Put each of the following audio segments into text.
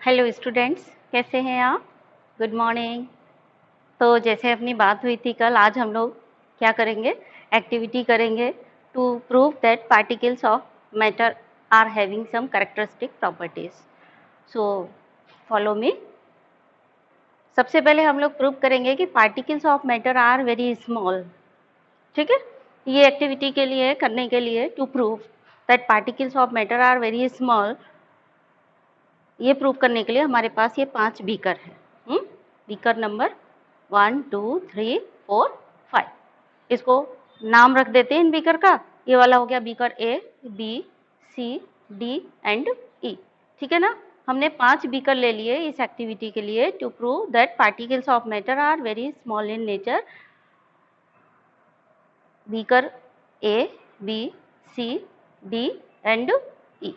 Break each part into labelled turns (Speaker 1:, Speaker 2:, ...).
Speaker 1: Hello students, कैसे हैं आप? Good morning. तो जैसे अपनी बात हुई थी कल, आज हम लोग क्या करेंगे? एक्टिविटी करेंगे to prove that particles of matter are having some characteristic properties. So follow me. सबसे पहले हम लोग प्रूव करेंगे कि particles of matter are very small. ठीक है, ये एक्टिविटी के लिए करने के लिए to prove that particles of matter are very small, ये प्रूव करने के लिए हमारे पास ये 5 बीकर है। Beaker number 1 2 3 4 5। इसको नाम रख देते हैं इन बीकर का। ये वाला हो गया beaker A, B, C, D and E. ठीक है ना? हमने 5 बीकर ले लिए इस एक्टिविटी के लिए to prove that particles of matter are very small in nature. Beaker A, B, C, D and E.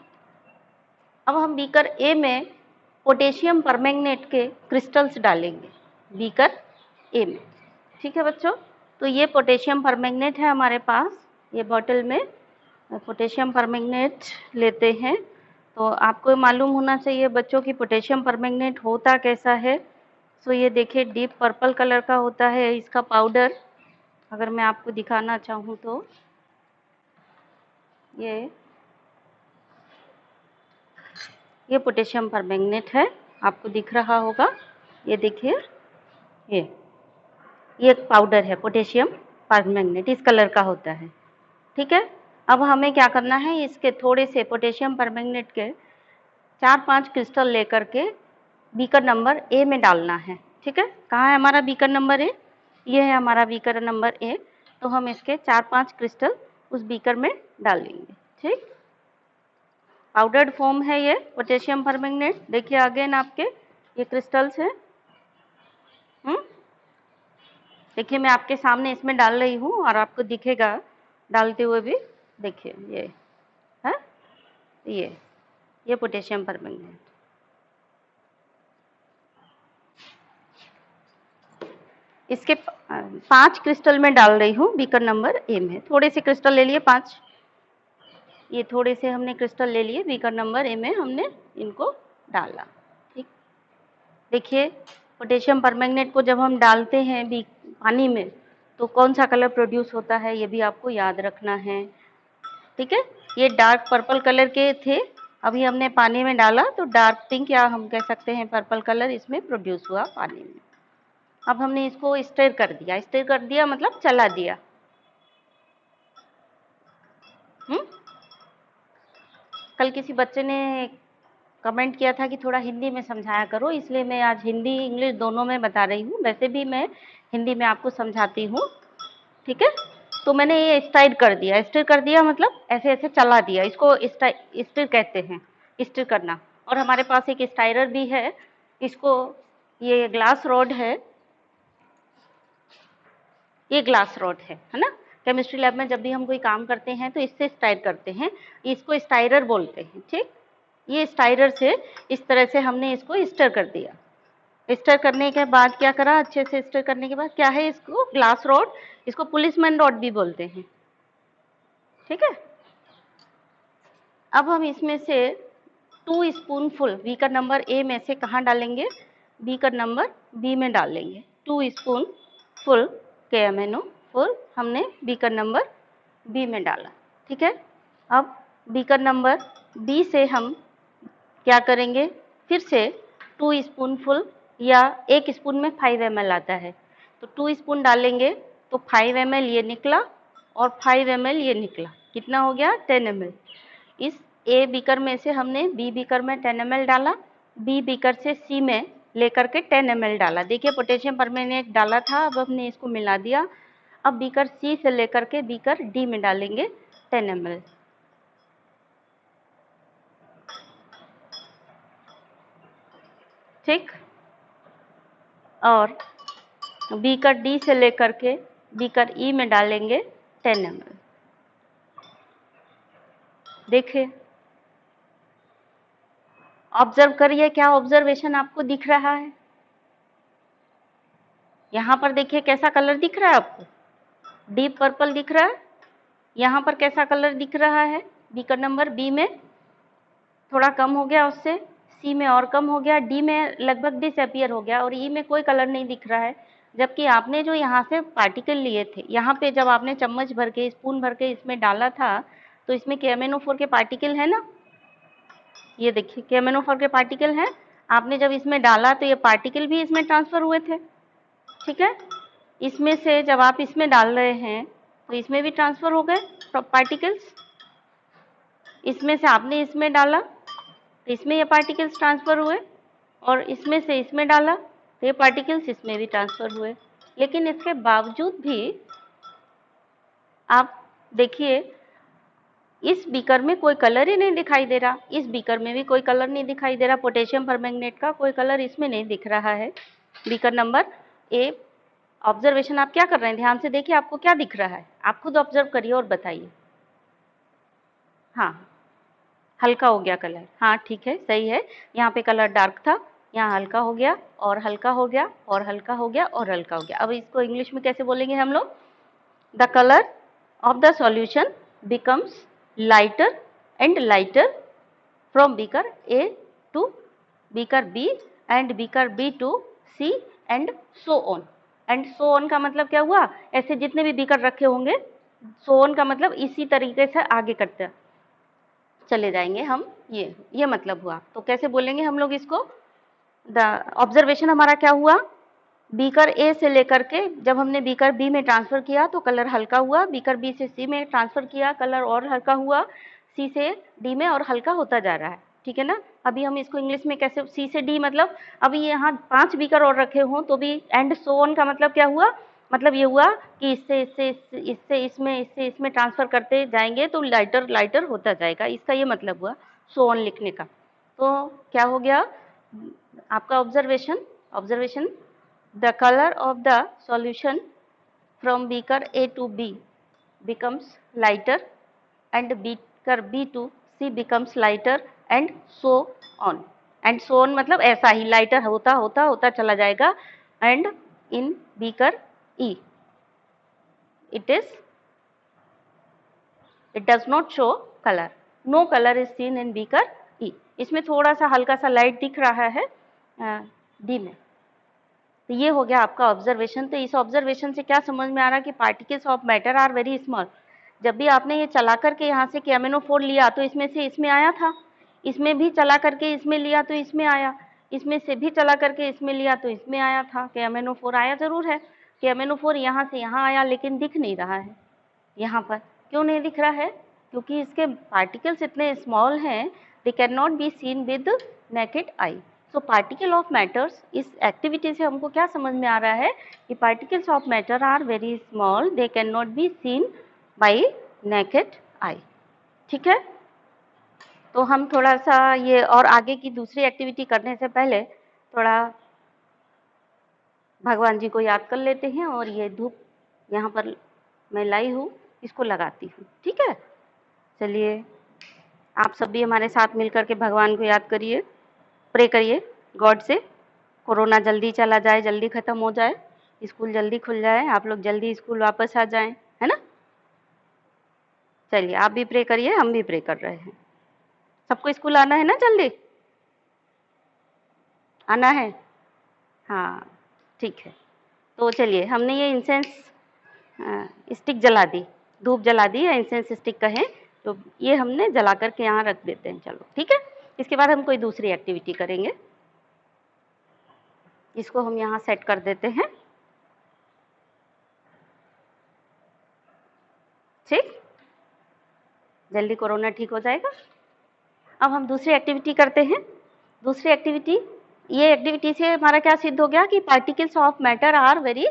Speaker 1: अब हम बीकर ए में पोटेशियम परमैंगनेट के क्रिस्टल्स डालेंगे बीकर ए में। ठीक है बच्चों, तो ये पोटेशियम परमैंगनेट है हमारे पास। ये बॉटल में पोटेशियम परमैंगनेट लेते हैं। तो आपको मालूम होना चाहिए बच्चों की पोटेशियम परमैंगनेट होता कैसा है। सो ये देखिए डीप पर्पल कलर का होता है इसका पाउडर। अगर मैं आपको दिखाना चाहूँ तो ये पोटेशियम परमैंगनेट है, आपको दिख रहा होगा। ये देखिए, ये एक पाउडर है पोटेशियम परमैंगनेट, इस कलर का होता है। ठीक है, अब हमें क्या करना है, इसके थोड़े से पोटेशियम परमैंगनेट के 4-5 क्रिस्टल लेकर के बीकर नंबर ए में डालना है। ठीक है, कहाँ है हमारा बीकर नंबर ए? ये है हमारा बीकर नंबर ए। तो हम इसके 4-5 क्रिस्टल उस बीकर में डालेंगे। ठीक, पाउडर्ड फॉर्म है ये पोटेशियम परमैंगनेट। देखिए अगेन आपके ये क्रिस्टल्स हैं। देखिए मैं आपके सामने इसमें डाल रही हूँ और आपको दिखेगा डालते हुए भी। देखिए ये है, ये पोटेशियम परमैंगनेट। इसके 5 क्रिस्टल में डाल रही हूँ बीकर नंबर ए में। थोड़े से क्रिस्टल ले लिए 5, ये थोड़े से हमने क्रिस्टल ले लिए बीकर नंबर ए में, हमने इनको डाला। ठीक, देखिए पोटेशियम परमैंगनेट को जब हम डालते हैं पानी में तो कौन सा कलर प्रोड्यूस होता है, ये भी आपको याद रखना है। ठीक है, ये डार्क पर्पल कलर के थे, अभी हमने पानी में डाला तो डार्क पिंक या हम कह सकते हैं पर्पल कलर इसमें प्रोड्यूस हुआ पानी में। अब हमने इसको स्टर कर दिया। स्टर कर दिया मतलब चला दिया। कल किसी बच्चे ने कमेंट किया था कि थोड़ा हिंदी में समझाया करो, इसलिए मैं आज हिंदी इंग्लिश दोनों में बता रही हूँ। वैसे भी मैं हिंदी में आपको समझाती हूँ। ठीक है, तो मैंने ये स्टर कर दिया। स्टर कर दिया मतलब ऐसे ऐसे चला दिया, इसको स्टर कहते हैं, स्टर करना। और हमारे पास एक स्टाइरर भी है, इसको, ये ग्लास रॉड है, ये ग्लास रॉड है ना। केमिस्ट्री लैब में जब भी हम कोई काम करते हैं तो इससे स्टाइर करते हैं, इसको स्टाइरर बोलते हैं। ठीक, ये स्टाइरर से इस तरह से हमने इसको स्टर कर दिया। स्टर करने के बाद क्या करा, अच्छे से स्टर करने के बाद क्या है, इसको ग्लास रॉड, इसको पुलिसमैन रॉड भी बोलते हैं। ठीक है, अब हम इसमें से 2 स्पूनफुल बीकर नंबर ए में से कहाँ डालेंगे, बीकर नंबर बी में डालेंगे। 2 स्पूनफुल KMnO4 हमने बीकर नंबर बी में डाला। ठीक है, अब बीकर नंबर बी से हम क्या करेंगे, फिर से 2 स्पूनफुल या 1 स्पून में 5 ml आता है, तो 2 स्पून डालेंगे तो 5 ml ये निकला और 5 ml ये निकला। कितना हो गया? 10 ml। इस ए बीकर में से हमने बी बीकर में 10 ml डाला, बी बीकर से सी में लेकर के 10 ml डाला। देखिए पोटेशियम परमैंगनेट डाला था, अब हमने इसको मिला दिया। अब बीकर सी से लेकर के बीकर डी में डालेंगे 10 ml। ठीक, और बीकर डी से लेकर के बीकर ई में डालेंगे 10 ml। देखिए, ऑब्जर्व करिए क्या ऑब्जर्वेशन आपको दिख रहा है। यहाँ पर देखिए कैसा कलर दिख रहा है आपको, डीप पर्पल दिख रहा है। यहाँ पर कैसा कलर दिख रहा है, बीकर नंबर बी में थोड़ा कम हो गया उससे, सी में और कम हो गया, डी में लगभग डिसअपियर हो गया और ई में कोई कलर नहीं दिख रहा है। जबकि आपने जो यहाँ से पार्टिकल लिए थे, यहाँ पे जब आपने चम्मच भर के, स्पून भर के इसमें डाला था, तो इसमें KMnO4 के पार्टिकल है ना, ये देखिए KMnO4 के पार्टिकल हैं। आपने जब इसमें डाला तो ये पार्टिकल भी इसमें ट्रांसफर हुए थे, ठीक है। इसमें से जब आप इसमें डाल रहे हैं तो इसमें भी ट्रांसफर हो गए पार्टिकल्स। इसमें से आपने इसमें डाला तो इसमें ये पार्टिकल्स ट्रांसफर हुए और इसमें से इसमें डाला तो ये पार्टिकल्स इसमें भी ट्रांसफर हुए। लेकिन इसके बावजूद भी आप देखिए इस बीकर में कोई कलर ही नहीं दिखाई दे रहा, इस बीकर में भी कोई कलर नहीं दिखाई दे रहा, पोटेशियम परमैंगनेट का कोई कलर इसमें नहीं दिख रहा है। बीकर नंबर ए ऑब्जर्वेशन आप क्या कर रहे हैं, ध्यान से देखिए आपको क्या दिख रहा है, आप खुद ऑब्जर्व करिए और बताइए। हाँ, हल्का हो गया कलर, हाँ ठीक है, सही है। यहाँ पे कलर डार्क था, यहाँ हल्का हो गया और हल्का हो गया और हल्का हो गया और हल्का हो गया। अब इसको इंग्लिश में कैसे बोलेंगे हम लोग, the colour of the solution becomes lighter and lighter from beaker A to beaker B and beaker B to C and so on। and so on का मतलब क्या हुआ, ऐसे जितने भी बीकर रखे होंगे, so on का मतलब इसी तरीके से आगे करते चले जाएंगे हम, ये मतलब हुआ। तो कैसे बोलेंगे हम लोग इसको, द ऑब्जर्वेशन हमारा क्या हुआ, बीकर ए से लेकर के जब हमने बीकर बी में ट्रांसफर किया तो कलर हल्का हुआ, बीकर बी से सी में ट्रांसफर किया कलर और हल्का हुआ, सी से डी में और हल्का होता जा रहा है, ठीक है ना। अभी हम इसको इंग्लिश में कैसे, सी से डी मतलब अभी यहाँ 5 बीकर और रखे हों तो भी एंड सो ऑन का मतलब क्या हुआ, मतलब ये हुआ कि इससे इसमें ट्रांसफर करते जाएंगे तो लाइटर लाइटर होता जाएगा, इसका ये मतलब हुआ सो ऑन लिखने का। तो क्या हो गया आपका observation the color of the solution from beaker A to B becomes lighter and beaker B to C becomes lighter and so on। and so on मतलब ऐसा ही lighter होता होता होता चला जाएगा। and in beaker E it does not show color, no color is seen in beaker E। इसमें थोड़ा सा हल्का सा लाइट दिख रहा है डी में। तो ये हो गया आपका ऑब्जर्वेशन। तो इस ऑब्जर्वेशन से क्या समझ में आ रहा है कि particles of matter are very small. जब भी आपने ये चला करके यहाँ से KMnO4 लिया तो इसमें से इसमें आया था, इसमें भी चला करके इसमें लिया तो इसमें आया, इसमें से भी चला करके इसमें लिया तो इसमें आया था, KMnO4 आया जरूर है। KMnO4 यहाँ से यहाँ आया लेकिन दिख नहीं रहा है यहाँ पर। क्यों नहीं दिख रहा है, क्योंकि इसके पार्टिकल्स इतने स्मॉल हैं, they can not be seen with naked eye. So particle of matters, इस एक्टिविटी से हमको क्या समझ में आ रहा है कि particles of matter are very small, they can not be seen by naked eye, ठीक है। तो हम थोड़ा सा ये और आगे की दूसरी एक्टिविटी करने से पहले थोड़ा भगवान जी को याद कर लेते हैं और ये धूप यहाँ पर मैं लाई हूँ, इसको लगाती हूँ, ठीक है। चलिए आप सब भी हमारे साथ मिलकर के भगवान को याद करिए, प्रे करिए गॉड से, कोरोना जल्दी चला जाए, जल्दी ख़त्म हो जाए, स्कूल जल्दी खुल जाए, आप लोग जल्दी स्कूल वापस आ जाएं, है ना। चलिए आप भी प्रे करिए, हम भी प्रे कर रहे हैं। सबको स्कूल आना है ना, जल्दी आना है, हाँ ठीक है। तो चलिए हमने ये इंसेंस स्टिक जला दी, धूप जला दी या इंसेंस स्टिक कहें, तो ये हमने जला करके यहाँ रख देते हैं, चलो ठीक है। इसके बाद हम कोई दूसरी एक्टिविटी करेंगे, इसको हम यहाँ सेट कर देते हैं, ठीक, जल्दी कोरोना ठीक हो जाएगा। अब हम दूसरी एक्टिविटी करते हैं। दूसरी एक्टिविटी, ये एक्टिविटी से हमारा क्या सिद्ध हो गया कि particles of matter are very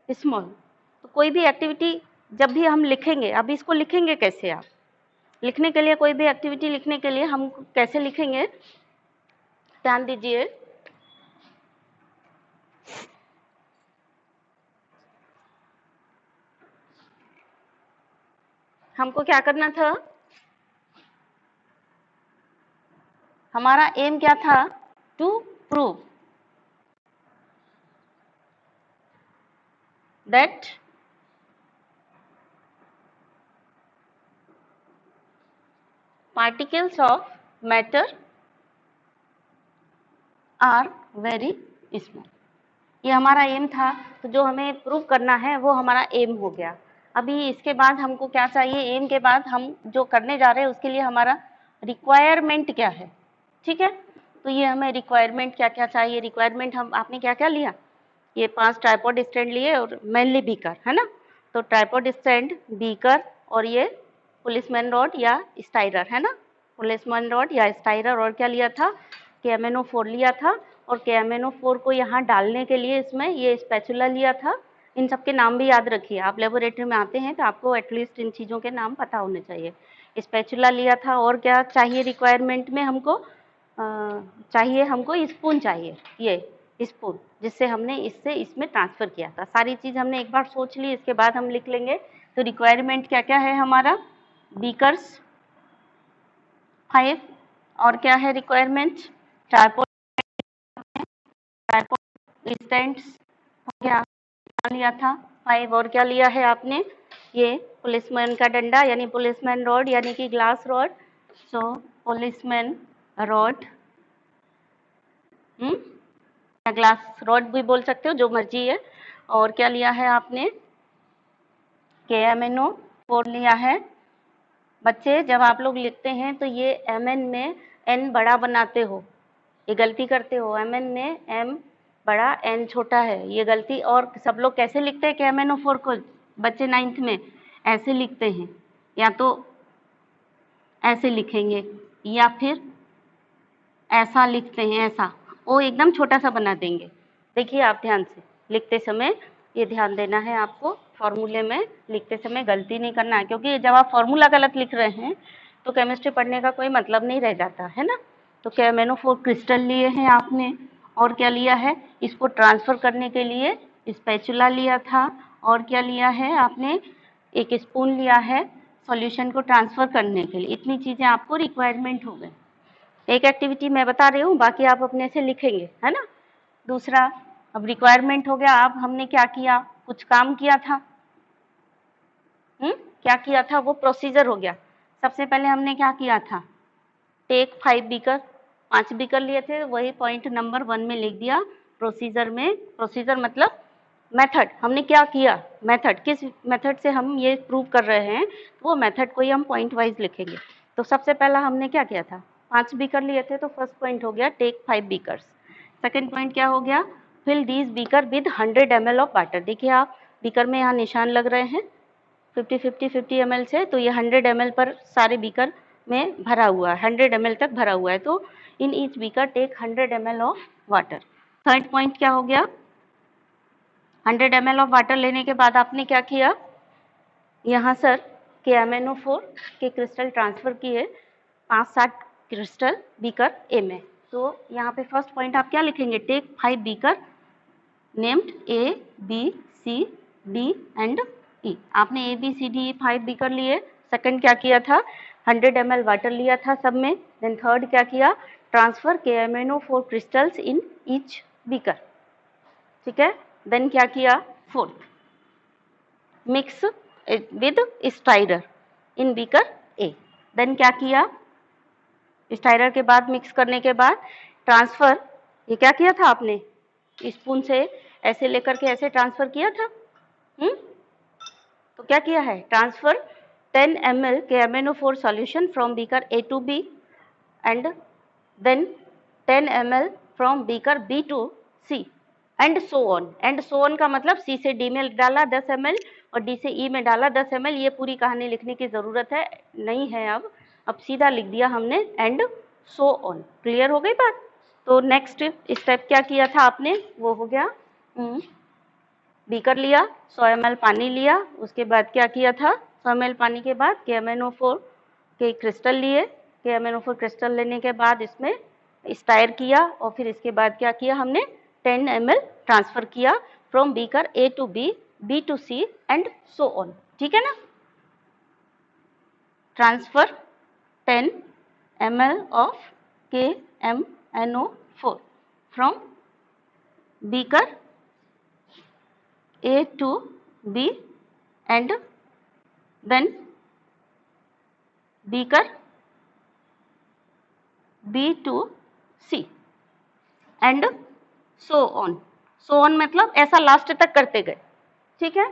Speaker 1: small. तो कोई भी एक्टिविटी जब भी हम लिखेंगे, अब इसको लिखेंगे कैसे, आप लिखने के लिए, कोई भी एक्टिविटी लिखने के लिए हम कैसे लिखेंगे, ध्यान दीजिए। हमको क्या करना था, हमारा एम क्या था, to prove that particles of matter are very small. ये हमारा एम था, तो जो हमें प्रूव करना है वो हमारा एम हो गया। अभी इसके बाद हमको क्या चाहिए, एम के बाद हम जो करने जा रहे हैं उसके लिए हमारा रिक्वायरमेंट क्या है, ठीक है। तो ये हमें रिक्वायरमेंट क्या क्या चाहिए, रिक्वायरमेंट हम आपने क्या क्या लिया, ये 5 ट्राइपॉड स्टैंड लिए और मेनली बीकर, है ना। तो ट्राइपॉड स्टैंड, बीकर और ये पुलिसमैन रॉड या स्टाइरर, है ना। पुलिसमैन रॉड या स्टाइरर, और क्या लिया था, KMnO4 लिया था। और KMnO4 को यहाँ डालने के लिए इसमें ये स्पैचुला लिया था। इन सब के नाम भी याद रखिए, आप लेबोरेटरी में आते हैं तो आपको एटलीस्ट इन चीज़ों के नाम पता होने चाहिए। स्पैचुला लिया था, और क्या चाहिए रिक्वायरमेंट में हमको, चाहिए हमको स्पून चाहिए, ये स्पून जिससे हमने इससे इसमें ट्रांसफ़र किया था। सारी चीज़ हमने एक बार सोच ली, इसके बाद हम लिख लेंगे। तो रिक्वायरमेंट क्या क्या है हमारा, बीकर्स 5, और क्या है रिक्वायरमेंट, ट्राइपॉड स्टैंड्स हो गया, लिया था 5, और क्या लिया है आपने, ये पुलिसमैन का डंडा यानी पुलिसमैन रॉड यानी कि ग्लास रॉड। सो पुलिसमैन रॉड, या ग्लास रॉड भी बोल सकते हो, जो मर्जी है। और क्या लिया है आपने, KMnO4 लिया है। बच्चे जब आप लोग लिखते हैं तो ये MN में N बड़ा बनाते हो, ये गलती करते हो। MN में M बड़ा N छोटा है, ये गलती। और सब लोग कैसे लिखते हैं KMnO4 को, बच्चे 9th में ऐसे लिखते हैं, या तो ऐसे लिखेंगे या फिर ऐसा लिखते हैं, ऐसा वो एकदम छोटा सा बना देंगे। देखिए आप ध्यान से लिखते समय ये ध्यान देना है आपको, फॉर्मूले में लिखते समय गलती नहीं करना है, क्योंकि जब आप फॉर्मूला गलत लिख रहे हैं तो केमिस्ट्री पढ़ने का कोई मतलब नहीं रह जाता है ना। तो KMnO4 क्रिस्टल लिए हैं आपने, और क्या लिया है, इसको ट्रांसफ़र करने के लिए स्पैचुला लिया था, और क्या लिया है आपने, एक स्पून लिया है सॉल्यूशन को ट्रांसफ़र करने के लिए। इतनी चीज़ें आपको रिक्वायरमेंट हो गई। एक एक्टिविटी मैं बता रही हूँ, बाकी आप अपने से लिखेंगे, है ना। दूसरा, अब रिक्वायरमेंट हो गया, अब हमने क्या किया, कुछ काम किया था, क्या किया था, वो प्रोसीजर हो गया। सबसे पहले हमने क्या किया था, टेक 5 बीकर, 5 बीकर लिए थे, वही पॉइंट नंबर 1 में लिख दिया प्रोसीजर में। प्रोसीजर मतलब मेथड, हमने क्या किया, मेथड, किस मेथड से हम ये प्रूव कर रहे हैं, तो वो मेथड को ही हम पॉइंट वाइज लिखेंगे। तो सबसे पहला हमने क्या किया था, 5 बीकर लिए थे, तो फर्स्ट पॉइंट हो गया टेक 5 बीकर्स। सेकेंड पॉइंट क्या हो गया, fill these beaker with 100 ml of water. देखिए आप बीकर में यहाँ निशान लग रहे हैं 50 ml से, तो ये 100 ml पर सारे बीकर में भरा हुआ है, 100 ml तक भरा हुआ है। तो in each beaker take 100 ml of water. Third point क्या हो गया, 100 ml ऑफ वाटर लेने के बाद आपने क्या किया, यहाँ सर KMnO4 के क्रिस्टल ट्रांसफ़र किए 5-7 क्रिस्टल बीकर ए में। तो यहाँ पे फर्स्ट पॉइंट आप क्या लिखेंगे, take 5 beaker named A, B, C, D and E। आपने A, B, C, D, E 5 beaker लिए। सेकंड क्या किया था, 100 ml वाटर लिया था सब में। देन थर्ड क्या किया, transfer KMnO4 crystals in each beaker, ठीक है। देन क्या किया, fourth, mix with stirrer in beaker A. Then क्या किया, स्टाइरर के बाद मिक्स करने के बाद ट्रांसफ़र, ये क्या किया था आपने, स्पून से ऐसे लेकर के ऐसे ट्रांसफ़र किया था। तो क्या किया है, transfer 10 ml KMnO4 solution from beaker A to B and then 10 ml from beaker B to C and so on. And so on का मतलब C से D में डाला 10 ml और D से E में डाला 10 ml। ये पूरी कहानी लिखने की ज़रूरत है नहीं है, अब सीधा लिख दिया हमने एंड सो ऑन। क्लियर हो गई बात। तो नेक्स्ट स्टेप क्या किया था आपने, वो हो गया, बीकर लिया, 100 ml पानी लिया, उसके बाद क्या किया था, 100 ml पानी के बाद KMnO4 के क्रिस्टल लिए। KMnO4 क्रिस्टल लेने के बाद इसमें स्टायर किया, और फिर इसके बाद क्या किया हमने, 10 ml ट्रांसफ़र किया from beaker A to B, B to C and so on, ठीक है ना। Transfer 10 ml of KMnO4 from beaker A to B and then beaker B to C। And so on. So on मतलब ऐसा last तक करते गए, ठीक है।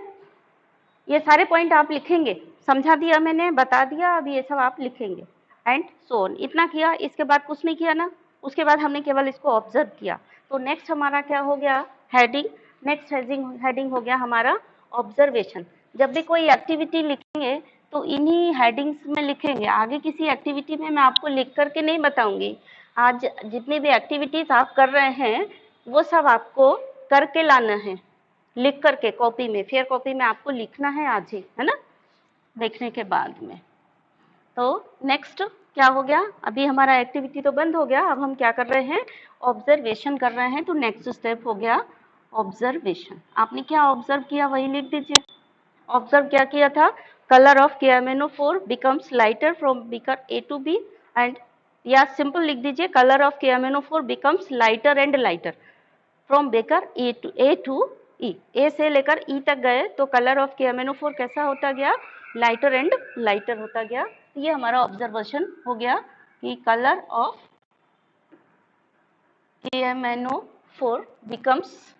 Speaker 1: ये सारे पॉइंट आप लिखेंगे, समझा दिया मैंने, बता दिया, अब ये सब आप लिखेंगे। एंड सो ऑन, इतना किया, इसके बाद कुछ नहीं किया ना, उसके बाद हमने केवल इसको ऑब्जर्व किया। तो नेक्स्ट हमारा क्या हो गया, हेडिंग। नेक्स्ट हेडिंग हो गया हमारा ऑब्जर्वेशन। जब भी कोई एक्टिविटी लिखेंगे तो इन्हीं हेडिंग्स में लिखेंगे, आगे किसी एक्टिविटी में मैं आपको लिख करके नहीं बताऊंगी। आज जितनी भी एक्टिविटीज आप कर रहे हैं वो सब आपको करके लाना है, लिख करके कॉपी में, फेयर कॉपी में आपको लिखना है आज ही, है ना, देखने के बाद में। तो नेक्स्ट क्या हो गया, अभी हमारा एक्टिविटी तो बंद हो गया, अब हम क्या कर रहे हैं, ऑब्जर्वेशन कर रहे हैं। तो नेक्स्ट स्टेप हो गया ऑब्जर्वेशन। आपने क्या ऑब्जर्व किया वही लिख दीजिए। ऑब्जर्व क्या किया था, colour of KMnO4 becomes lighter from beaker A to B and, या सिंपल लिख दीजिए colour of KMnO4 becomes lighter and lighter from baker A to E। ए से लेकर ई तक गए तो कलर ऑफ KMnO4 कैसा होता गया, लाइटर एंड लाइटर होता गया। ये हमारा ऑब्जर्वेशन हो गया कि colour of KMnO4 becomes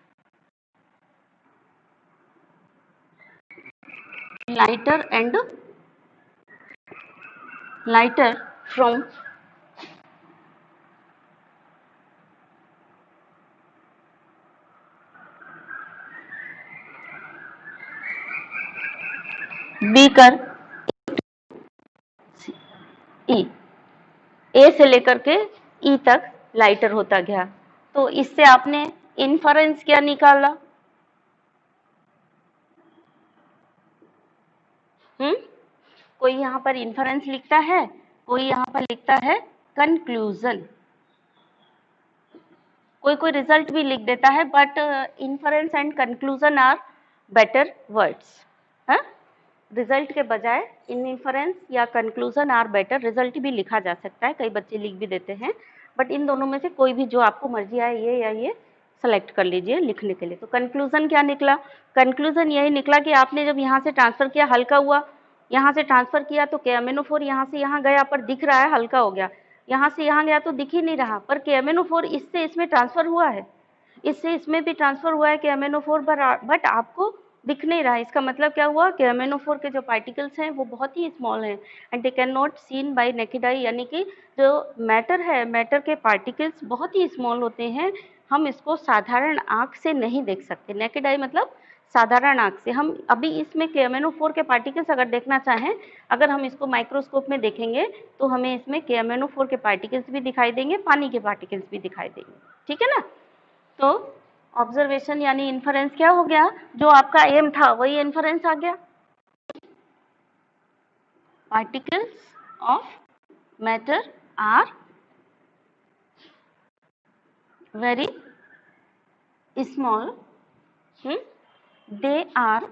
Speaker 1: lighter and lighter from beaker E। ए से लेकर के ई तक लाइटर होता गया। तो इससे आपने इन्फरेंस क्या निकाला, कोई यहाँ पर इन्फरेंस लिखता है, कोई यहाँ पर लिखता है कंक्लूजन, कोई कोई रिजल्ट भी लिख देता है, but inference and conclusion are better words. Result के बजाय इन्फरेंस या कंक्लूजन आर बेटर, रिजल्ट भी लिखा जा सकता है, कई बच्चे लिख भी देते हैं, बट इन दोनों में से कोई भी जो आपको मर्जी आए, ये या ये सेलेक्ट कर लीजिए लिखने के लिए। तो कंक्लूजन क्या निकला, कंक्लूजन यही निकला कि आपने जब यहाँ से ट्रांसफर किया हल्का हुआ, यहाँ से ट्रांसफर किया तो KMnO4 यहाँ से यहाँ गया पर दिख रहा है हल्का हो गया, यहाँ से यहाँ गया तो दिख ही नहीं रहा, पर KMnO4 इससे इसमें ट्रांसफर हुआ है, इससे इसमें भी ट्रांसफर हुआ है KMnO4 बट आपको दिख नहीं रहा है। इसका मतलब क्या हुआ, KMnO4 के जो पार्टिकल्स हैं वो बहुत ही स्मॉल हैं and they can not seen bye naked eye, यानी कि जो मैटर है, मैटर के पार्टिकल्स बहुत ही स्मॉल होते हैं, हम इसको साधारण आंख से नहीं देख सकते। नेकेड आई मतलब साधारण आंख से। हम अभी इसमें KMnO4 के पार्टिकल्स अगर देखना चाहें, अगर हम इसको माइक्रोस्कोप में देखेंगे तो हमें इसमें KMnO4 के पार्टिकल्स भी दिखाई देंगे, पानी के पार्टिकल्स भी दिखाई देंगे, ठीक है ना। तो ऑब्जर्वेशन यानी इन्फरेंस क्या हो गया, जो आपका एम था वही इन्फरेंस आ गया। Particles of matter are very small, they are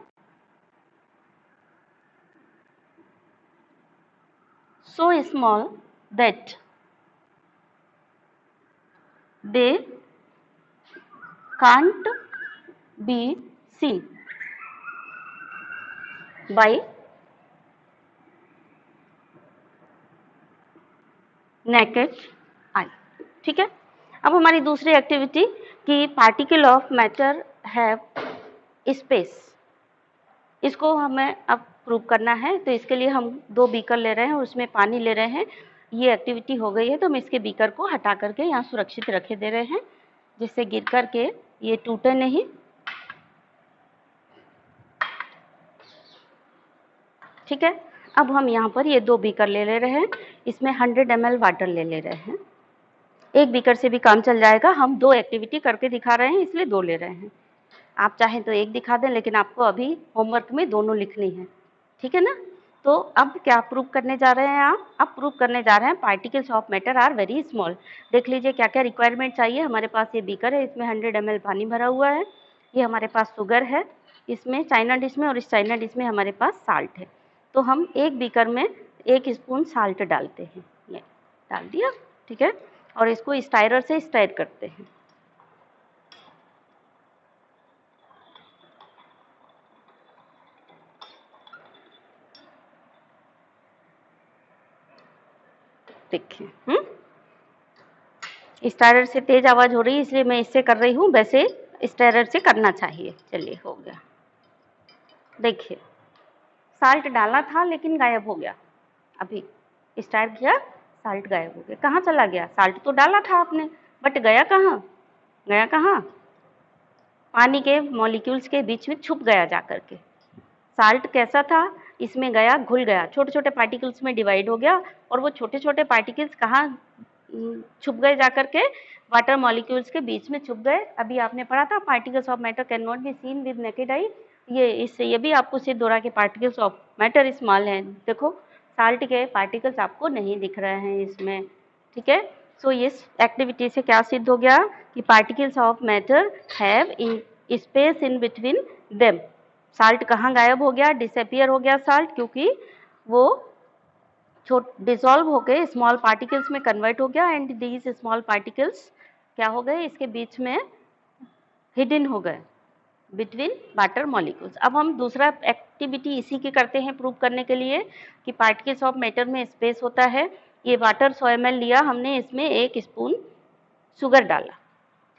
Speaker 1: so small that they can't be seen by naked eye, ठीक है। अब हमारी दूसरी एक्टिविटी कि particle of matter have space, इसको हमें अब प्रूव करना है। तो इसके लिए हम 2 बीकर ले रहे हैं और उसमें पानी ले रहे हैं। ये एक्टिविटी हो गई है तो हम इसके बीकर को हटा करके यहाँ सुरक्षित रखे दे रहे हैं, जिससे गिर करके ये टूटे नहीं, ठीक है। अब हम यहाँ पर ये 2 बीकर ले रहे हैं, इसमें 100 ml वाटर ले रहे हैं। एक बीकर से भी काम चल जाएगा, हम 2 एक्टिविटी करके दिखा रहे हैं इसलिए 2 ले रहे हैं। आप चाहें तो एक दिखा दें, लेकिन आपको अभी होमवर्क में दोनों लिखनी है, ठीक है ना। तो अब क्या प्रूव करने जा रहे हैं आप, अब प्रूव करने जा रहे हैं particles of matter are very small. देख लीजिए क्या क्या रिक्वायरमेंट चाहिए। हमारे पास ये बीकर है, इसमें 100 ml पानी भरा हुआ है, ये हमारे पास शुगर है इसमें चाइना डिश में, और इस चाइना डिश में हमारे पास साल्ट है। तो हम एक बीकर में 1 स्पून साल्ट डालते हैं, ये डाल दिया, ठीक है। और इसको स्टायरर से स्टायर करते हैं। देखिए स्टारर से तेज आवाज हो रही है इसलिए मैं इससे कर रही हूँ, वैसे स्टारर से करना चाहिए। चलिए हो गया। देखिए साल्ट डाला था लेकिन गायब हो गया। अभी स्टार्ट किया, साल्ट गायब हो गया। कहाँ चला गया? साल्ट तो डाला था आपने, बट गया कहाँ? गया कहाँ? पानी के मॉलिक्यूल्स के बीच में छुप गया जाकर के। साल्ट कैसा था? इसमें गया, घुल गया, छोटे छोटे पार्टिकल्स में डिवाइड हो गया, और वो छोटे छोटे पार्टिकल्स कहाँ छुप गए जाकर के? वाटर मॉलिक्यूल्स के बीच में छुप गए। अभी आपने पढ़ा था particles of matter can not be seen with naked आई। ये इससे ये भी आपको सिद्ध हो रहा है कि पार्टिकल्स ऑफ मैटर स्मॉल हैं। देखो साल्ट के पार्टिकल्स आपको नहीं दिख रहे हैं इसमें, ठीक है। सो इस एक्टिविटी से क्या सिद्ध हो गया कि particles of matter have in space in between them. Salt कहाँ गायब हो गया? डिसअपियर हो गया साल्ट, क्योंकि वो डिसॉल्व होके स्मॉल पार्टिकल्स में कन्वर्ट हो गया, एंड दीज स्मॉल पार्टिकल्स क्या हो गए? इसके बीच में हिडन हो गए बिटवीन वाटर मॉलिक्यूल्स। अब हम दूसरा एक्टिविटी इसी की करते हैं प्रूव करने के लिए कि पार्टिकल्स ऑफ मैटर में स्पेस होता है। ये वाटर 100 ml लिया हमने, इसमें 1 स्पून शुगर डाला,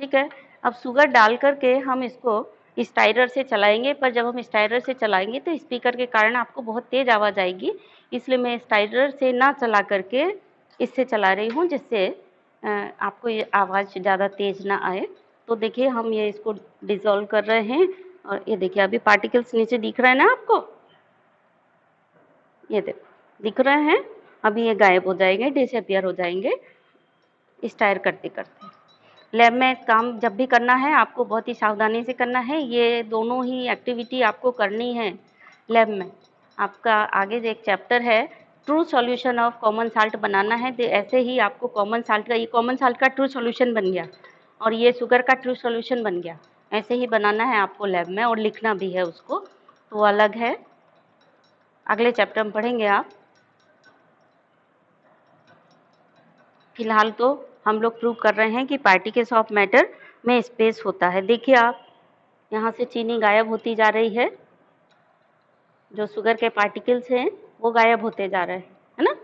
Speaker 1: ठीक है। अब शुगर डाल करके हम इसको स्टाइरर से चलाएंगे, पर जब हम स्टाइरर से चलाएंगे तो स्पीकर के कारण आपको बहुत तेज आवाज़ आएगी, इसलिए मैं स्टाइरर से ना चला करके इससे चला रही हूँ, जिससे आपको ये आवाज़ ज़्यादा तेज ना आए। तो देखिए हम ये इसको डिज़ोल्व कर रहे हैं, और ये देखिए अभी पार्टिकल्स नीचे दिख रहे हैं ना आपको, ये देखो दिख रहे हैं। अभी ये गायब हो जाएंगे, डिसअपियर हो जाएंगे स्टायर करते करते। लैब में काम जब भी करना है आपको बहुत ही सावधानी से करना है। ये दोनों ही एक्टिविटी आपको करनी है लैब में। आपका आगे एक चैप्टर है true solution of common salt बनाना है, तो ऐसे ही आपको कॉमन साल्ट का, ये कॉमन साल्ट का ट्रू सॉल्यूशन बन गया और ये शुगर का ट्रू सॉल्यूशन बन गया। ऐसे ही बनाना है आपको लैब में, और लिखना भी है उसको, तो अलग है, अगले चैप्टर में पढ़ेंगे आप। फिलहाल तो हम लोग प्रूव कर रहे हैं कि पार्टिकल्स ऑफ मैटर में स्पेस होता है। देखिए आप यहाँ से चीनी गायब होती जा रही है, जो शुगर के पार्टिकल्स हैं वो गायब होते जा रहे हैं, है ना।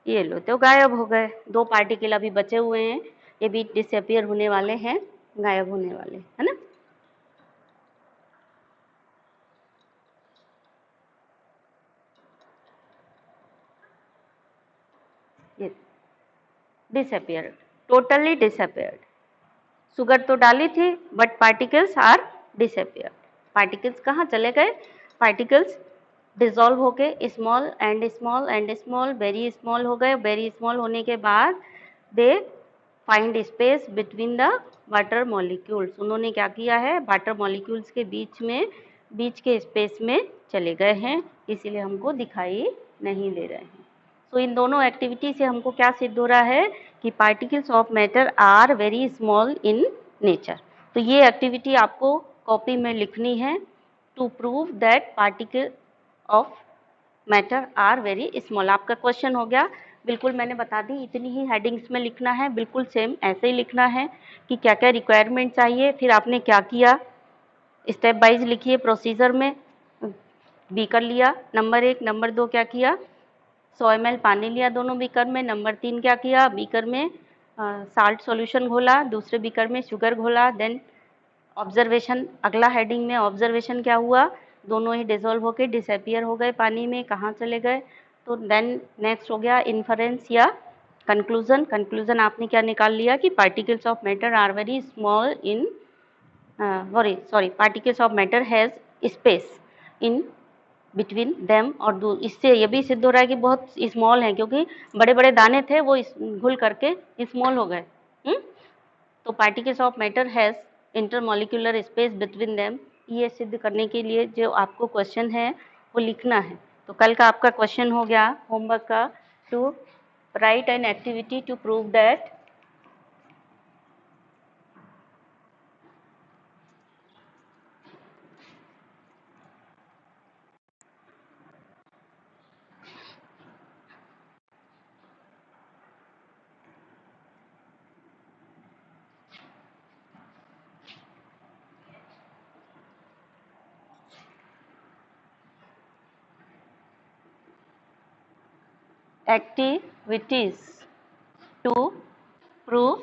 Speaker 1: ये लो तो गायब हो गए। 2 पार्टिकल अभी बचे हुए हैं, ये भी डिसअपियर होने वाले हैं, गायब होने वाले, है ना। ये डिसअपियर, टोटली डिसअपियर्ड। शुगर तो डाली थी but particles are disappear. Particles कहाँ चले गए? पार्टिकल्स डिसॉल्व होके small and small and small, very small हो गए। वेरी स्मॉल होने के बाद they find space between the water molecules. उन्होंने क्या किया है? वाटर मॉलिक्यूल्स के बीच के स्पेस में चले गए हैं, इसीलिए हमको दिखाई नहीं दे रहे हैं। तो इन दोनों एक्टिविटी से हमको क्या सिद्ध हो रहा है कि particles of matter are very small in nature. तो ये एक्टिविटी आपको कॉपी में लिखनी है, to prove that particle of matter are very small. आपका क्वेश्चन हो गया, बिल्कुल मैंने बता दी, इतनी ही हेडिंग्स में लिखना है, बिल्कुल सेम ऐसे ही लिखना है कि क्या क्या रिक्वायरमेंट चाहिए, फिर आपने क्या किया, स्टेप वाइज लिखिए प्रोसीजर में। बीकर लिया नंबर 1, नंबर 2 क्या किया? 100 ml पानी लिया दोनों बीकर में। नंबर 3 क्या किया? बीकर में साल्ट सॉल्यूशन घोला, दूसरे बीकर में शुगर घोला। देन ऑब्जर्वेशन, अगला हेडिंग में ऑब्जर्वेशन क्या हुआ? दोनों ही डिसॉल्व होकर डिसअपियर हो गए पानी में, कहाँ चले गए? तो देन नेक्स्ट हो गया इन्फरेंस या कंक्लूजन। कंक्लूजन आपने क्या निकाल लिया कि particles of matter are very small in sorry particles of matter has space in between them. और इससे ये भी सिद्ध हो रहा है कि बहुत स्मॉल है, क्योंकि बड़े बड़े दाने थे वो घुल करके स्मॉल हो गए। तो particles of matter has intermolecular space between them. ये सिद्ध करने के लिए जो आपको क्वेश्चन है वो लिखना है। तो कल का आपका क्वेश्चन हो गया होमवर्क का, to write an activity to prove that activities to prove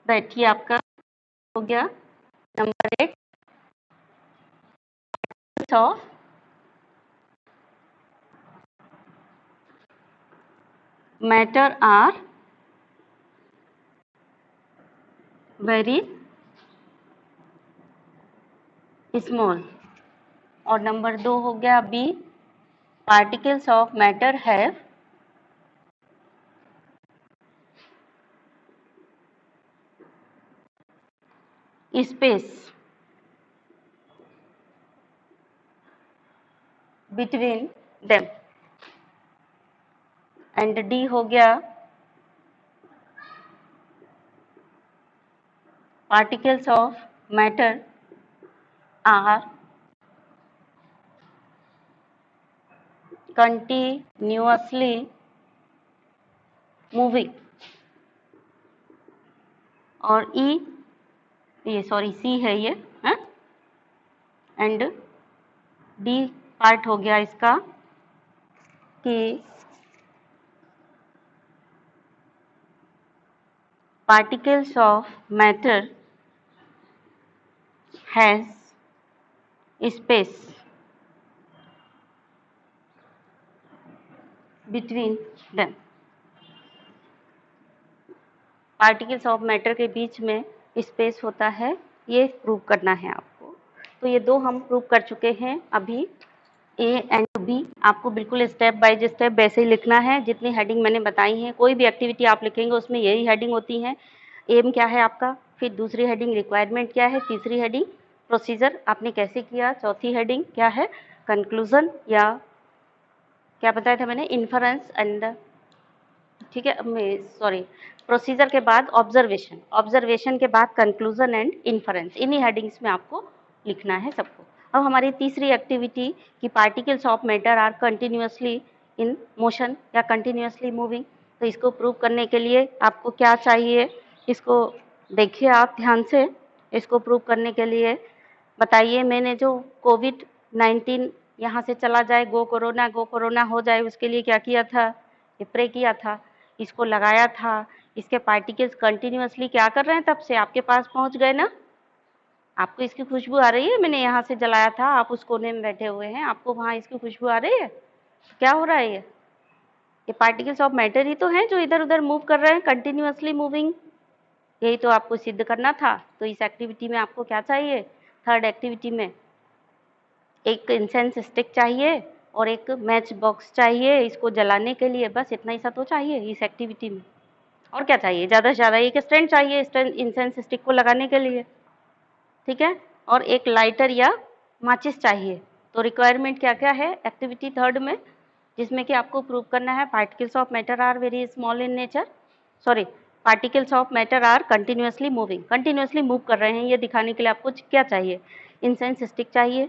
Speaker 1: that, ये आपका हो गया number 8 of matter are very small. और नंबर 2 हो गया B, particles of matter have space between them. And D हो गया particles of matter are continuously moving। और ई, ये सॉरी सी है ये, है। एंड डी पार्ट हो गया इसका कि particles of matter has space between them। Particles of matter के बीच में स्पेस होता है, ये प्रूव करना है आपको। तो ये दो हम प्रूव कर चुके हैं अभी। ए एंड बी आपको बिल्कुल स्टेप बाय स्टेप वैसे ही लिखना है जितनी हेडिंग मैंने बताई है। कोई भी एक्टिविटी आप लिखेंगे उसमें यही हेडिंग होती है। एम क्या है आपका, फिर दूसरी हेडिंग रिक्वायरमेंट क्या है, तीसरी हेडिंग प्रोसीजर आपने कैसे किया, चौथी हेडिंग क्या है कंक्लूजन या क्या बताया था मैंने इन्फरेंस एंड, ठीक है, सॉरी, प्रोसीजर के बाद ऑब्जर्वेशन, ऑब्जर्वेशन के बाद कंक्लूजन एंड इन्फरेंस, इन्हीं हेडिंग्स में आपको लिखना है सबको। अब हमारी तीसरी एक्टिविटी कि particles of matter are continuously in motion या कंटिन्यूअसली मूविंग। तो इसको प्रूव करने के लिए आपको क्या चाहिए, इसको देखिए आप ध्यान से। इसको प्रूव करने के लिए बताइए, मैंने जो कोविड-19 यहाँ से चला जाए, गो कोरोना हो जाए, उसके लिए क्या किया था, स्प्रे किया था, इसको लगाया था। इसके पार्टिकल्स कंटिन्यूअसली क्या कर रहे हैं, तब से आपके पास पहुंच गए ना। आपको इसकी खुशबू आ रही है, मैंने यहाँ से जलाया था, आप उस कोने में बैठे हुए हैं, आपको वहाँ इसकी खुशबू आ रही है। क्या हो रहा है, ये पार्टिकल्स ऑफ मैटर ही तो हैं जो इधर उधर मूव कर रहे हैं, कंटिन्यूअसली मूविंग। यही तो आपको सिद्ध करना था। तो इस एक्टिविटी में आपको क्या चाहिए, थर्ड एक्टिविटी में एक इंसेंस स्टिक चाहिए और एक मैच बॉक्स चाहिए इसको जलाने के लिए। बस इतना ही सा तो चाहिए इस एक्टिविटी में। और क्या चाहिए, ज़्यादा से ज़्यादा एक स्टैंड चाहिए स्टैंड इंसेंस स्टिक को लगाने के लिए, ठीक है, और एक लाइटर या माचिस चाहिए। तो रिक्वायरमेंट क्या क्या है एक्टिविटी थर्ड में, जिसमें कि आपको प्रूव करना है particles of matter are very small in nature, sorry, particles of matter are continuously moving, continuously move कर रहे हैं, ये दिखाने के लिए आपको क्या चाहिए, इंसेंस स्टिक चाहिए,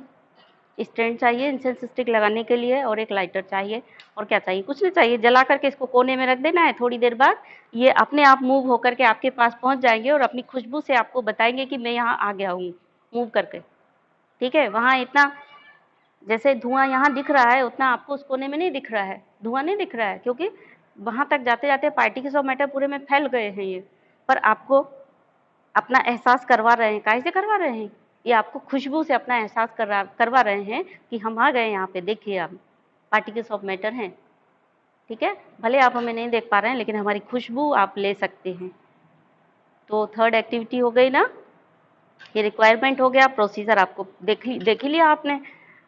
Speaker 1: स्टैंड चाहिए इंसेंस स्टिक लगाने के लिए, और एक लाइटर चाहिए। और क्या चाहिए, कुछ नहीं चाहिए। जला करके इसको कोने में रख देना है। थोड़ी देर बाद ये अपने आप मूव होकर के आपके पास पहुंच जाएंगे और अपनी खुशबू से आपको बताएंगे कि मैं यहाँ आ गया हूँ मूव करके, ठीक है। वहाँ इतना जैसे धुआं यहाँ दिख रहा है उतना आपको उस कोने में नहीं दिख रहा है, धुआं नहीं दिख रहा है, क्योंकि वहाँ तक जाते जाते पार्टिकल्स ऑफ मैटर पूरे में फैल गए हैं ये। पर आपको अपना एहसास करवा रहे हैं, काहे से करवा रहे हैं, ये आपको खुशबू से अपना एहसास करवा रहे हैं कि हम आ गए यहाँ पे, देखिए आप पार्टिकल्स ऑफ मैटर हैं, ठीक है। भले आप हमें नहीं देख पा रहे हैं लेकिन हमारी खुशबू आप ले सकते हैं। तो थर्ड एक्टिविटी हो गई ना, ये रिक्वायरमेंट हो गया, प्रोसीजर आपको देख ही लिया आपने।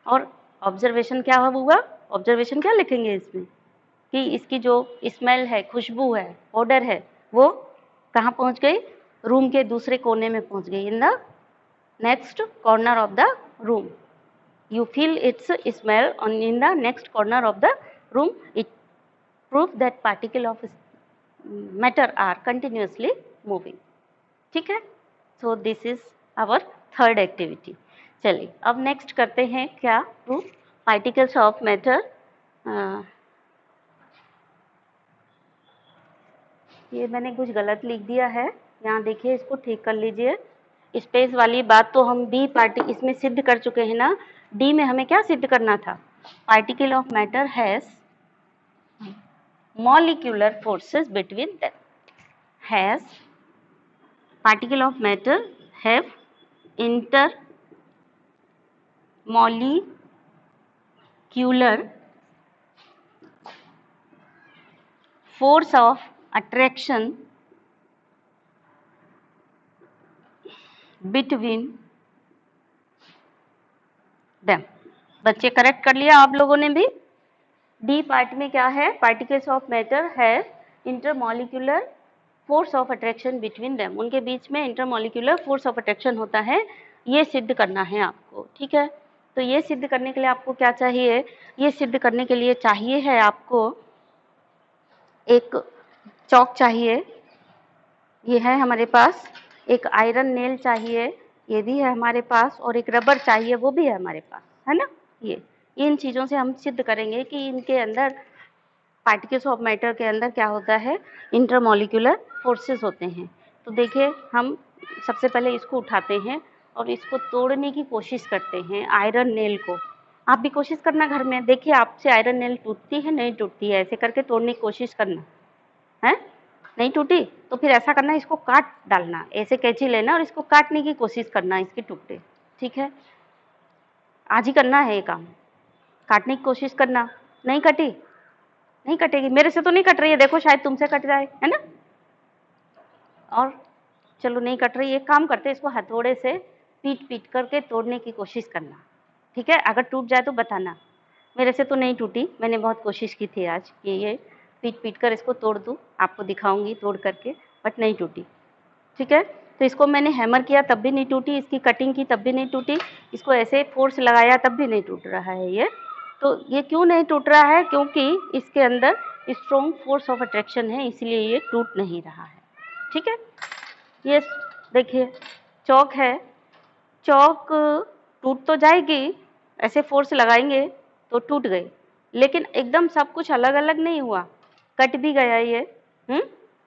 Speaker 1: और ऑब्जर्वेशन क्या हुआ, ऑब्जर्वेशन क्या लिखेंगे इसमें कि इसकी जो स्मेल है, खुशबू है, ऑडर है, वो कहाँ पहुँच गई, रूम के दूसरे कोने में पहुँच गई, in the next corner of the room. You feel its smell in the next corner of the room. It proves that particle of matter are continuously moving, ठीक है। So this is our third activity। चलिए अब next करते हैं क्या, proof particles of matter. ये मैंने कुछ गलत लिख दिया है, यहाँ देखिए, इसको ठीक कर लीजिए। स्पेस वाली बात तो हम डी पार्टी इसमें सिद्ध कर चुके हैं ना। डी में हमें क्या सिद्ध करना था, particle of matter has molecular forces between them. Has particle of matter have intermolecular force of attraction between them. बच्चे करेक्ट कर लिया आप लोगों ने भी। डी पार्ट में क्या है, particles of matter have intermolecular force of attraction between them, उनके बीच में इंटरमॉलिक्यूलर फोर्स ऑफ अट्रैक्शन होता है, ये सिद्ध करना है आपको। ठीक है, तो ये सिद्ध करने के लिए आपको क्या चाहिए, ये सिद्ध करने के लिए चाहिए है आपको एक चौक चाहिए, ये है हमारे पास, एक आयरन नेल चाहिए, ये भी है हमारे पास, और एक रबर चाहिए, वो भी है हमारे पास, है ना। ये इन चीज़ों से हम सिद्ध करेंगे कि इनके अंदर पार्टिकल्स ऑफ मैटर के अंदर क्या होता है, इंटरमॉलिक्यूलर फोर्सेस होते हैं। तो देखिए हम सबसे पहले इसको उठाते हैं और इसको तोड़ने की कोशिश करते हैं, आयरन नेल को। आप भी कोशिश करना घर में, देखिए आपसे आयरन नेल टूटती है नहीं टूटती है, ऐसे करके तोड़ने की कोशिश करना है। नहीं टूटी तो फिर ऐसा करना, इसको काट डालना, ऐसे कैंची लेना और इसको काटने की कोशिश करना, इसके टुकड़े। ठीक है, आज ही करना है ये काम, काटने की कोशिश करना। नहीं कटी, नहीं कटेगी, मेरे से तो नहीं कट रही है, देखो शायद तुमसे कट जाए, है ना। और चलो नहीं कट रही, एक काम करते, इसको हथौड़े से पीट पीट करके तोड़ने की कोशिश करना। ठीक है, अगर टूट जाए तो बताना। मेरे से तो नहीं टूटी, मैंने बहुत कोशिश की थी आज कि ये पीट पीट कर इसको तोड़ दूँ, आपको दिखाऊंगी तोड़ करके, बट नहीं टूटी। ठीक है, तो इसको मैंने हैमर किया तब भी नहीं टूटी, इसकी कटिंग की तब भी नहीं टूटी, इसको ऐसे फोर्स लगाया तब भी नहीं टूट रहा है ये। तो ये क्यों नहीं टूट रहा है, क्योंकि इसके अंदर स्ट्रॉन्ग फोर्स ऑफ अट्रैक्शन है, इसलिए ये टूट नहीं रहा है। ठीक है, ये देखिए चौक है, चौक टूट तो जाएगी, ऐसे फोर्स लगाएंगे तो टूट गई, लेकिन एकदम सब कुछ अलग अलग नहीं हुआ, कट भी गया ये,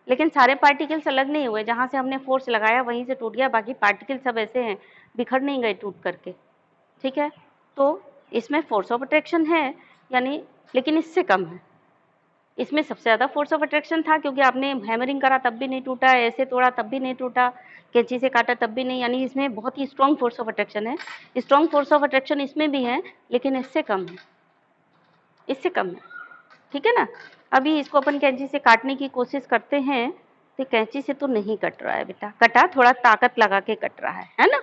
Speaker 1: लेकिन सारे पार्टिकल्स अलग नहीं हुए, जहाँ से हमने फोर्स लगाया वहीं से टूट गया, बाकी पार्टिकल सब ऐसे हैं, बिखर नहीं गए टूट करके। ठीक है, तो इसमें फोर्स ऑफ अट्रैक्शन है, यानी लेकिन इससे कम है, इसमें सबसे ज़्यादा फोर्स ऑफ अट्रैक्शन था, क्योंकि आपने हैमरिंग करा तब भी नहीं टूटा, ऐसे तोड़ा तब भी नहीं टूटा, कैंची से काटा तब भी नहीं, यानी इसमें बहुत ही स्ट्रॉन्ग फोर्स ऑफ अट्रैक्शन है। स्ट्रॉन्ग फोर्स ऑफ अट्रैक्शन इसमें भी है, लेकिन इससे कम है, इससे कम है। ठीक है ना, अभी इसको अपन कैंची से काटने की कोशिश करते हैं, तो कैंची से तो नहीं कट रहा है बेटा, कटा थोड़ा ताकत लगा के कट रहा है ना।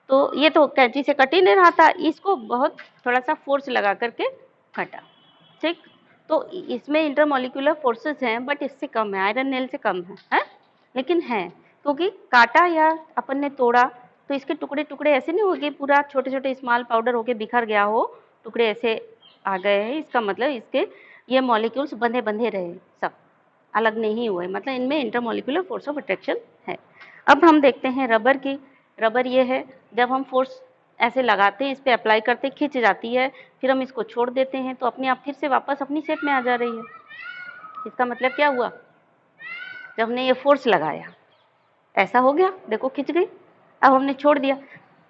Speaker 1: तो ये तो कैंची से कट ही नहीं रहा था, इसको बहुत थोड़ा सा फोर्स लगा करके कटा। ठीक, तो इसमें इंटरमॉलिक्यूलर फोर्सेस हैं, बट इससे कम है, आयरन नेल से कम है? लेकिन है, क्योंकि काटा या अपन ने तोड़ा तो इसके टुकड़े टुकड़े ऐसे नहीं हो गए, पूरा छोटे छोटे स्मॉल पाउडर होके बिखर गया हो, टुकड़े ऐसे आ गए हैं, इसका मतलब इसके ये मॉलिक्यूल्स बंधे बंधे रहे, सब अलग नहीं हुए, मतलब इनमें इंटरमॉलिक्यूलर फोर्स ऑफ अट्रैक्शन है। अब हम देखते हैं रबर की। रबर ये है, जब हम फोर्स ऐसे लगाते हैं, इस पर अप्लाई करते, खिंच जाती है, फिर हम इसको छोड़ देते हैं तो अपने आप फिर से वापस अपनी शेप में आ जा रही है। इसका मतलब क्या हुआ, जब हमने ये फोर्स लगाया ऐसा हो गया, देखो खिंच गई, अब हमने छोड़ दिया,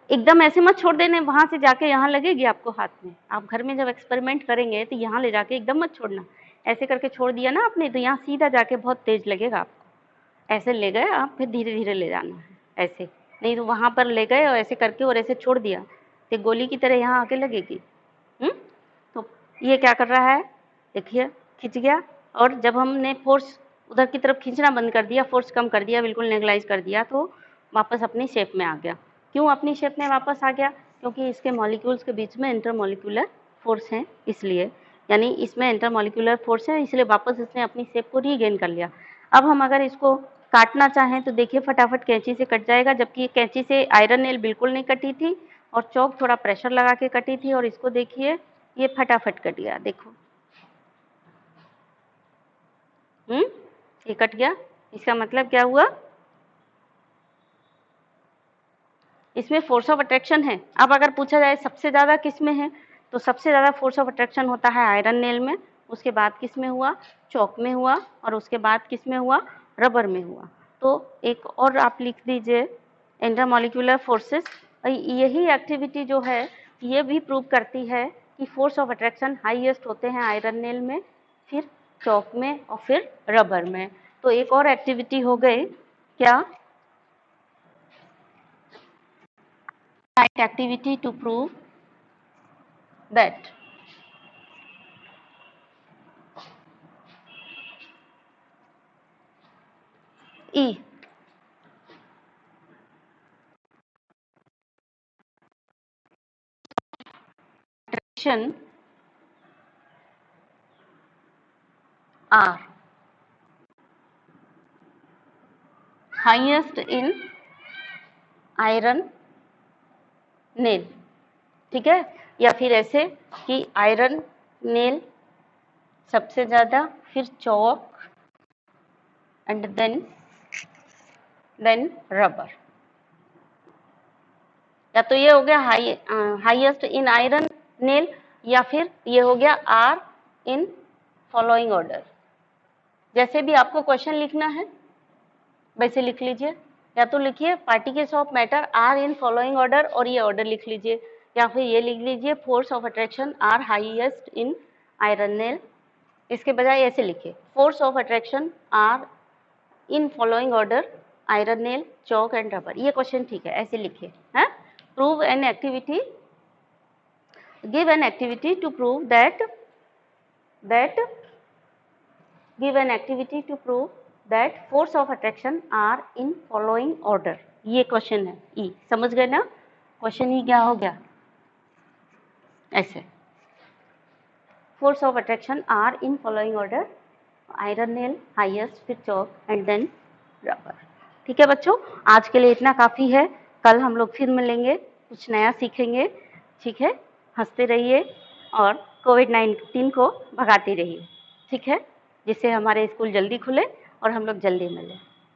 Speaker 1: एकदम ऐसे मत छोड़ देने, वहाँ से जाके यहाँ लगेगी आपको हाथ में, आप घर में जब एक्सपेरिमेंट करेंगे तो यहाँ ले जाके एकदम मत छोड़ना, ऐसे करके छोड़ दिया ना आपने तो यहाँ सीधा जाके बहुत तेज लगेगा आपको, ऐसे ले गए आप, फिर धीरे धीरे ले जाना है, ऐसे नहीं तो वहाँ पर ले गए और ऐसे करके और ऐसे छोड़ दिया तो गोली की तरह यहाँ आके लगेगी। तो ये क्या कर रहा है, देखिए खिंच गया, और जब हमने फोर्स उधर की तरफ खींचना बंद कर दिया, फोर्स कम कर दिया, बिल्कुल नेगलाइज कर दिया, तो वापस अपनी शेप में आ गया। क्यों अपनी शेप में वापस आ गया, क्योंकि इसके मॉलिक्यूल्स के बीच में इंटरमॉलिक्यूलर फोर्स है, इसलिए, यानी इसमें इंटरमॉलिक्यूलर फोर्स है, इसलिए वापस इसने अपनी शेप को रीगेन कर लिया। अब हम अगर इसको काटना चाहें तो देखिए फटाफट कैंची से कट जाएगा, जबकि कैंची से आयरन नेल बिल्कुल नहीं कटी थी और चौक थोड़ा प्रेशर लगा के कटी थी, और इसको देखिए ये फटाफट कट गया, देखो ये कट गया। इसका मतलब क्या हुआ, इसमें फोर्स ऑफ अट्रैक्शन है। अब अगर पूछा जाए सबसे ज़्यादा किस में है, तो सबसे ज़्यादा फोर्स ऑफ अट्रैक्शन होता है आयरन नेल में, उसके बाद किस में हुआ, चौक में हुआ, और उसके बाद किस में हुआ, रबर में हुआ। तो एक और आप लिख दीजिए इंटरमॉलिक्यूलर फोर्सेस। यही एक्टिविटी जो है ये भी प्रूव करती है कि फोर्स ऑफ अट्रैक्शन हाईएस्ट होते हैं आयरन नेल में, फिर चौक में और फिर रबर में। तो एक और एक्टिविटी हो गई क्या, activity to prove that E attraction are highest in iron nail, ठीक है, या फिर ऐसे कि आयरन नेल सबसे ज्यादा, फिर चौक एंड देन रबर। या तो ये हो गया हाईएस्ट इन आयरन नेल, या फिर ये हो गया आर इन फॉलोइंग ऑर्डर। जैसे भी आपको क्वेश्चन लिखना है वैसे लिख लीजिए, या तो लिखिए particles of matter are in following order और ये ऑर्डर लिख लीजिए, या फिर ये लिख लीजिए force of attraction are highest in iron nail. इसके बजाय ऐसे लिखिए force of attraction are in following order iron nail, chalk and rubber. ये क्वेश्चन ठीक है, ऐसे लिखिए। है prove an activity, give an activity to prove that give an activity to prove that force of attraction are in following order। ये question है ई, समझ गए ना? क्वेश्चन ही क्या हो गया ऐसे, force of attraction are in following order, iron nail highest, फिर चौक एंड देन रबर। ठीक है बच्चों, आज के लिए इतना काफी है। कल हम लोग फिर मिलेंगे, कुछ नया सीखेंगे। ठीक है, हंसते रहिए और कोविड-19 को भगाते रहिए। ठीक है, जिससे हमारे स्कूल जल्दी खुले और हम लोग जल्दी मिलें।